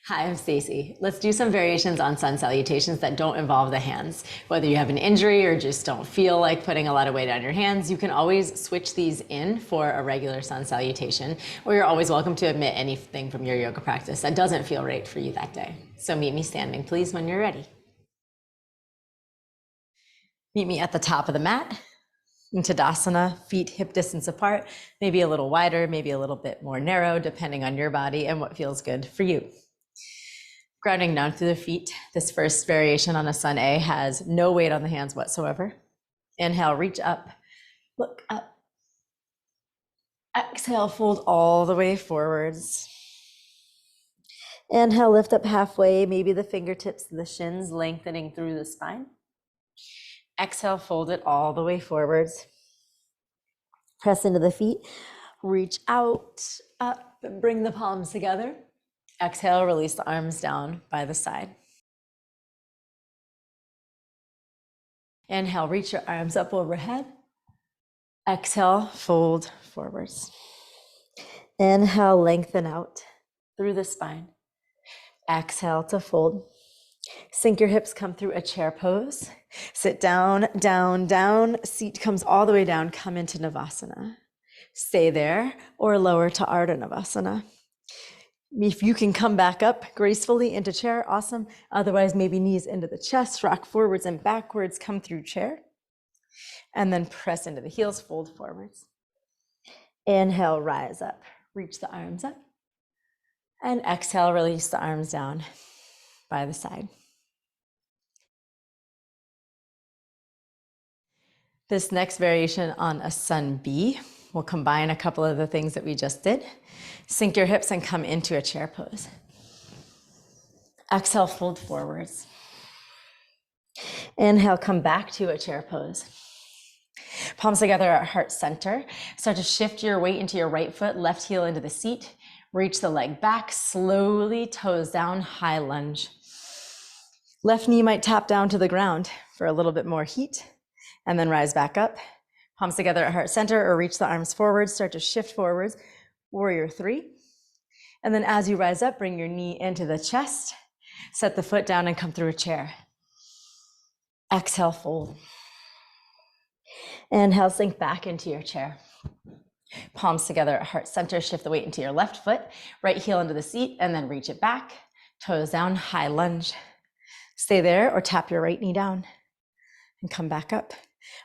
Hi, I'm Stacy. Let's do some variations on sun salutations that don't involve the hands. Whether you have an injury or just don't feel like putting a lot of weight on your hands, you can always switch these in for a regular sun salutation, or you're always welcome to omit anything from your yoga practice that doesn't feel right for you that day. So meet me standing, please, when you're ready. Meet me at the top of the mat in Tadasana, feet hip distance apart, maybe a little wider, maybe a little bit more narrow, depending on your body and what feels good for you. Grounding down through the feet. This first variation on a sun A has no weight on the hands whatsoever. Inhale, reach up, look up. Exhale, fold all the way forwards. Inhale, lift up halfway, maybe the fingertips to the shins, lengthening through the spine. Exhale, fold it all the way forwards. Press into the feet, reach out, up, and bring the palms together. Exhale, release the arms down by the side. Inhale, reach your arms up overhead. Exhale, fold forwards. Inhale, lengthen out through the spine. Exhale to fold. Sink your hips, come through a chair pose. Sit down, down, down. Seat comes all the way down, come into Navasana. Stay there or lower to Ardha Navasana. If you can come back up gracefully into chair, awesome. Otherwise, maybe knees into the chest, rock forwards and backwards, come through chair. And then press into the heels, fold forwards. Inhale, rise up, reach the arms up. And exhale, release the arms down by the side. This next variation on a sun B will combine a couple of the things that we just did. Sink your hips and come into a chair pose. Exhale, fold forwards. Inhale, come back to a chair pose. Palms together at heart center. Start to shift your weight into your right foot, left heel into the seat. Reach the leg back, slowly toes down, high lunge. Left knee might tap down to the ground for a little bit more heat, and then rise back up. Palms together at heart center, or reach the arms forward, start to shift forwards, warrior three. And then as you rise up, bring your knee into the chest, set the foot down and come through a chair. Exhale, fold. Inhale, sink back into your chair. Palms together at heart center, shift the weight into your left foot, right heel into the seat, and then reach it back, toes down, high lunge. Stay there or tap your right knee down and come back up.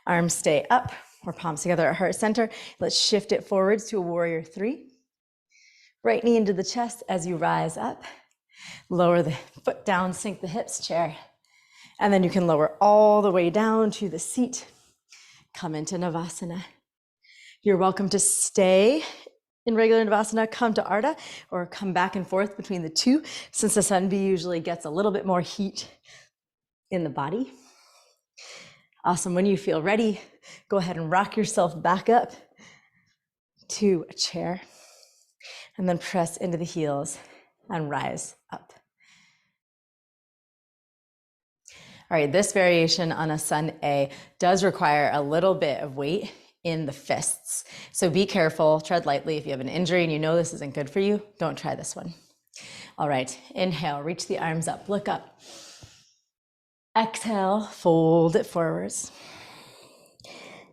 Arms stay up or palms together at heart center. Let's shift it forwards to a warrior three. Right knee into the chest as you rise up. Lower the foot down, sink the hips, chair. And then you can lower all the way down to the seat. Come into Navasana. You're welcome to stay in regular Navasana, come to Ardha, or come back and forth between the two, since the sun B usually gets a little bit more heat in the body. Awesome. When you feel ready, go ahead and rock yourself back up to a chair, and then press into the heels and rise up. All right, this variation on a sun A does require a little bit of weight in the fists. So be careful, tread lightly. If you have an injury and you know this isn't good for you, don't try this one. All right, inhale, reach the arms up, look up. Exhale, fold it forwards.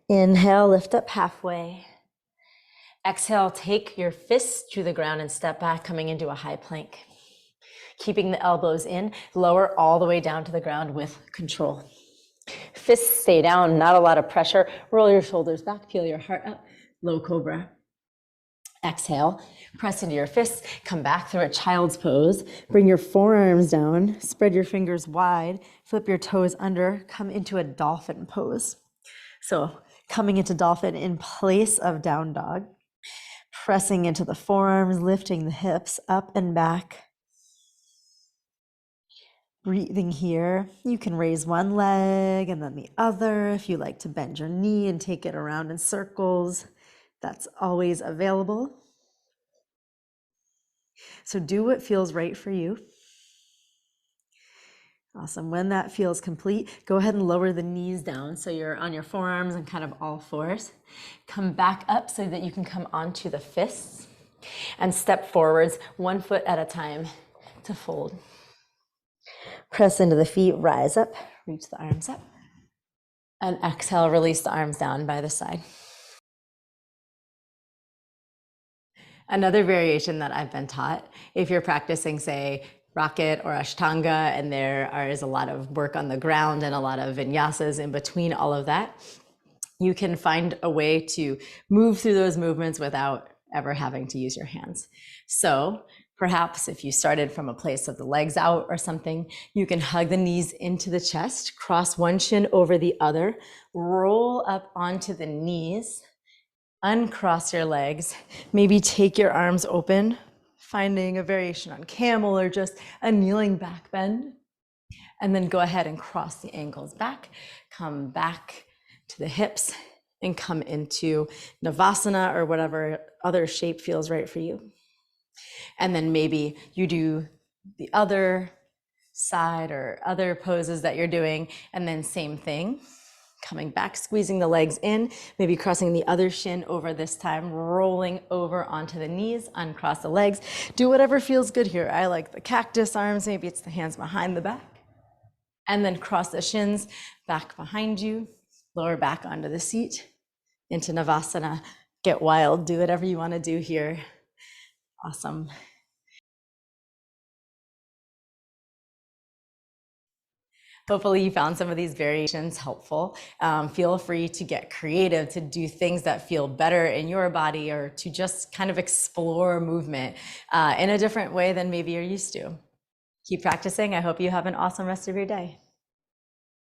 Inhale, lift up halfway. Exhale, take your fists to the ground and step back, coming into a high plank. Keeping the elbows in, lower all the way down to the ground with control. Fists stay down, not a lot of pressure. Roll your shoulders back, peel your heart up, low cobra. Exhale, press into your fists, come back through a child's pose. Bring your forearms down, spread your fingers wide, flip your toes under, come into a dolphin pose. So coming into dolphin in place of down dog, pressing into the forearms, lifting the hips up and back. Breathing here. You can raise one leg and then the other. If you like to bend your knee and take it around in circles, that's always available. So do what feels right for you. Awesome. When that feels complete, go ahead and lower the knees down so you're on your forearms and kind of all fours. Come back up so that you can come onto the fists and step forwards one foot at a time. to fold. Press into the feet, rise up, reach the arms up. And exhale, release the arms down by the side. Another variation that I've been taught, if you're practicing, say, rocket or ashtanga, and there is a lot of work on the ground and a lot of vinyasas in between all of that, you can find a way to move through those movements without ever having to use your hands. So perhaps if you started from a place of the legs out or something, you can hug the knees into the chest, cross one shin over the other, roll up onto the knees, uncross your legs, maybe take your arms open, finding a variation on camel or just a kneeling back bend. And then go ahead and cross the ankles back, come back to the hips and come into Navasana or whatever other shape feels right for you. And then maybe you do the other side or other poses that you're doing, and then same thing. Coming back, squeezing the legs in, maybe crossing the other shin over this time, rolling over onto the knees, uncross the legs. Do whatever feels good here. I like the cactus arms, maybe it's the hands behind the back. And then cross the shins back behind you, lower back onto the seat, into Navasana. Get wild, do whatever you want to do here. Awesome. Hopefully you found some of these variations helpful. Feel free to get creative, to do things that feel better in your body, or to just kind of explore movement in a different way than maybe you're used to. Keep practicing. I hope you have an awesome rest of your day.